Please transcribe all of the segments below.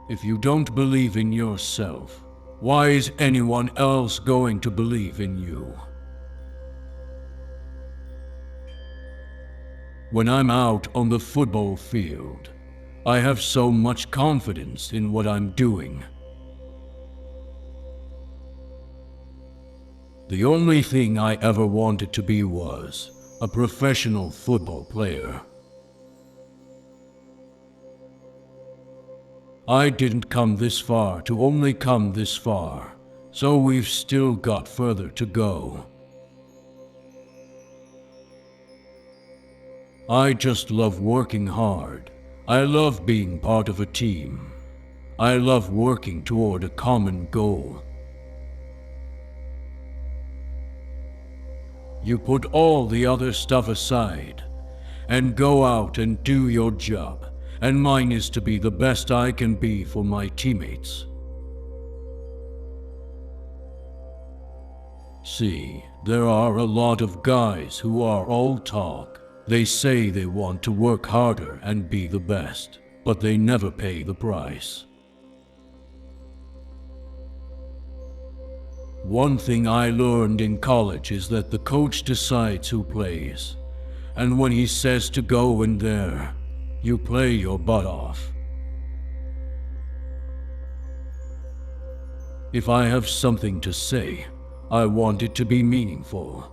If you don't believe in yourself, why is anyone else going to believe in you? When I'm out on the football field, I have so much confidence in what I'm doing. The only thing I ever wanted to be was a professional football player. I didn't come this far to only come this far, so we've still got further to go. I just love working hard. I love being part of a team. I love working toward a common goal. You put all the other stuff aside and go out and do your job, and mine is to be the best I can be for my teammates. See, there are a lot of guys who are all talk. They say they want to work harder and be the best, but they never pay the price. One thing I learned in college is that the coach decides who plays, and when he says to go in there, you play your butt off. If I have something to say, I want it to be meaningful.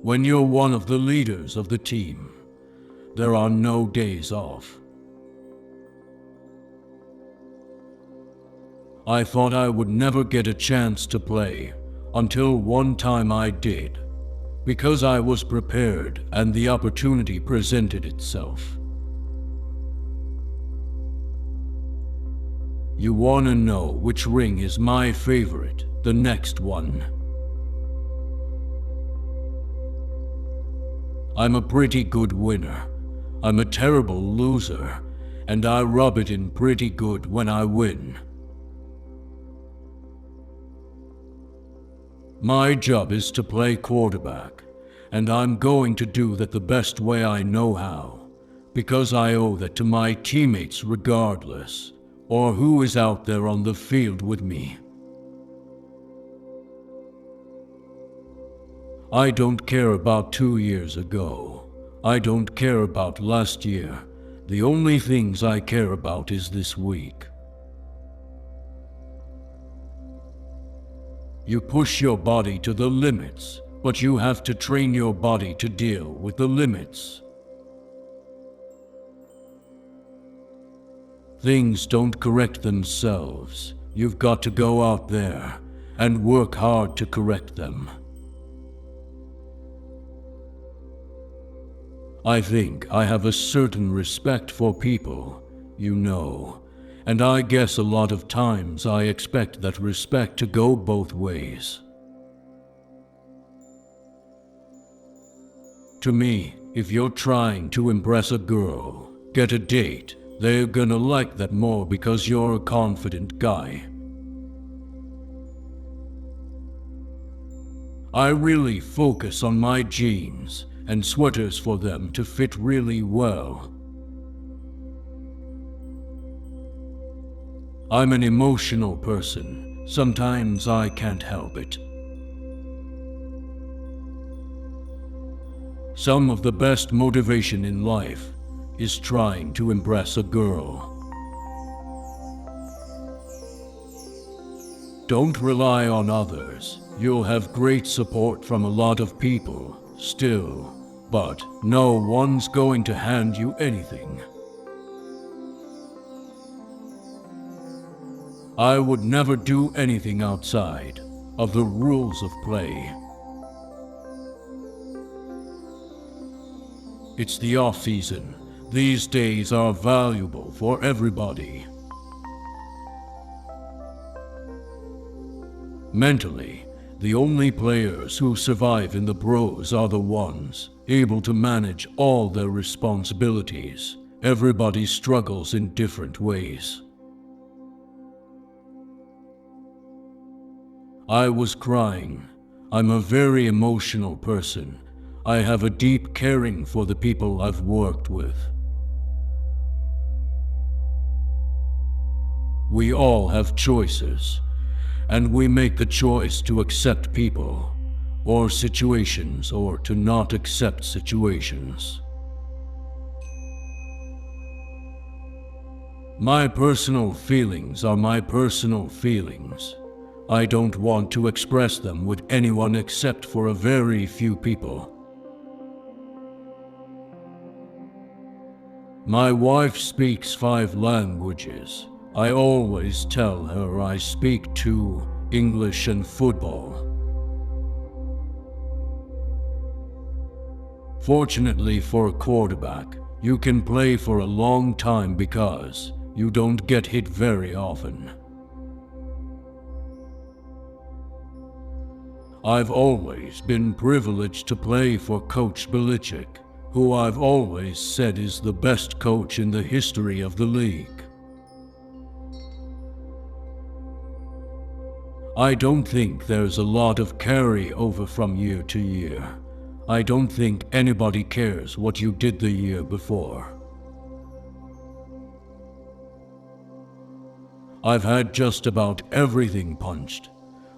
When you're one of the leaders of the team, there are no days off. I thought I would never get a chance to play until one time I did, because I was prepared and the opportunity presented itself. You want to know which ring is my favorite? The next one. I'm a pretty good winner. I'm a terrible loser, and I rub it in pretty good when I win. My job is to play quarterback, and I'm going to do that the best way I know how, because I owe that to my teammates regardless, or who is out there on the field with me. I don't care about 2 years ago. I don't care about last year. The only things I care about is this week. You push your body to the limits, but you have to train your body to deal with the limits. Things don't correct themselves. You've got to go out there and work hard to correct them. I think I have a certain respect for people, you know, and I guess a lot of times I expect that respect to go both ways. To me, if you're trying to impress a girl, get a date, they're gonna like that more because you're a confident guy. I really focus on my jeans and sweaters for them to fit really well. I'm an emotional person. Sometimes I can't help it. Some of the best motivation in life is trying to impress a girl. Don't rely on others. You'll have great support from a lot of people still, but no one's going to hand you anything. I would never do anything outside of the rules of play. It's the off-season. These days are valuable for everybody. Mentally, the only players who survive in the pros are the ones able to manage all their responsibilities. Everybody struggles in different ways. I was crying. I'm a very emotional person. I have a deep caring for the people I've worked with. We all have choices, and we make the choice to accept people, or situations, or to not accept situations. My personal feelings are my personal feelings. I don't want to express them with anyone except for a very few people. My wife speaks 5 languages. I always tell her I speak 2, English and football. Fortunately for a quarterback, you can play for a long time because you don't get hit very often. I've always been privileged to play for Coach Belichick, who I've always said is the best coach in the history of the league. I don't think there's a lot of carry over from year to year. I don't think anybody cares what you did the year before. I've had just about everything punched.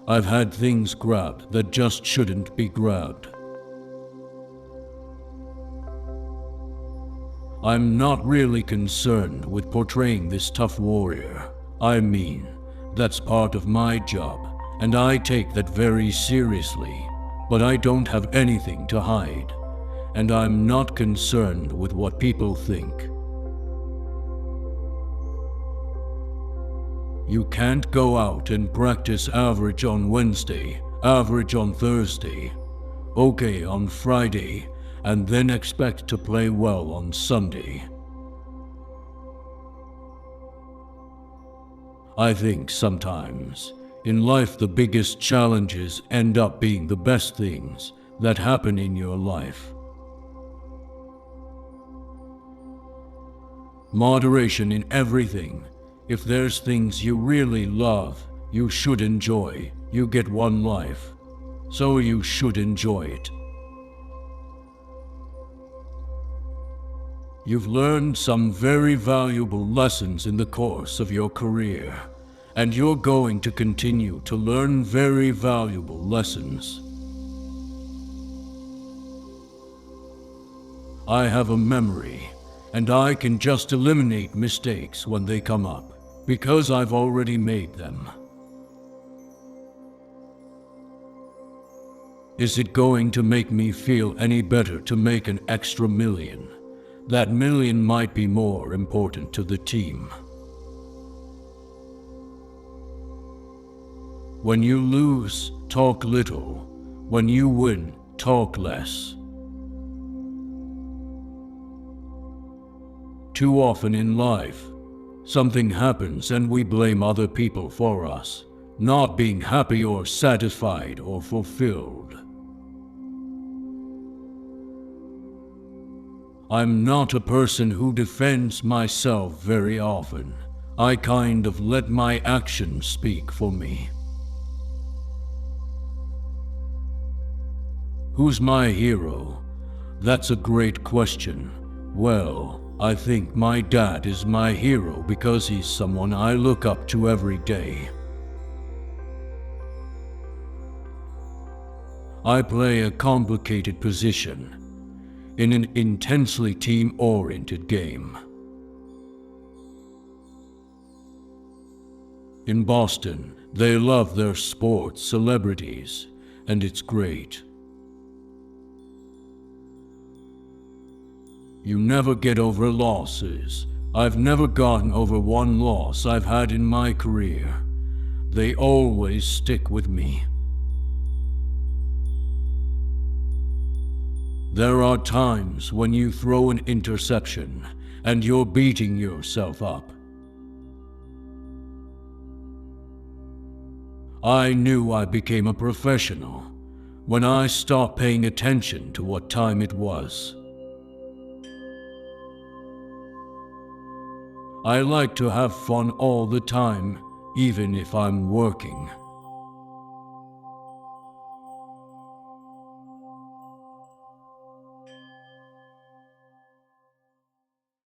I've had things grabbed that just shouldn't be grabbed. I'm not really concerned with portraying this tough warrior. I mean, that's part of my job, and I take that very seriously. But I don't have anything to hide, and I'm not concerned with what people think. You can't go out and practice average on Wednesday, average on Thursday, okay on Friday, and then expect to play well on Sunday. I think sometimes in life the biggest challenges end up being the best things that happen in your life. Moderation in everything. If there's things you really love, you should enjoy. You get one life, so you should enjoy it. You've learned some very valuable lessons in the course of your career, and you're going to continue to learn very valuable lessons. I have a memory, and I can just eliminate mistakes when they come up, because I've already made them. Is it going to make me feel any better to make an extra million? That million might be more important to the team. When you lose, talk little. When you win, talk less. Too often in life, something happens and we blame other people for us not being happy or satisfied or fulfilled. I'm not a person who defends myself very often. I kind of let my actions speak for me. Who's my hero? That's a great question. Well, I think my dad is my hero because he's someone I look up to every day. I play a complicated position in an intensely team-oriented game. In Boston, they love their sports celebrities, and it's great. You never get over losses. I've never gotten over one loss I've had in my career. They always stick with me. There are times when you throw an interception and you're beating yourself up. I knew I became a professional when I stopped paying attention to what time it was. I like to have fun all the time, even if I'm working.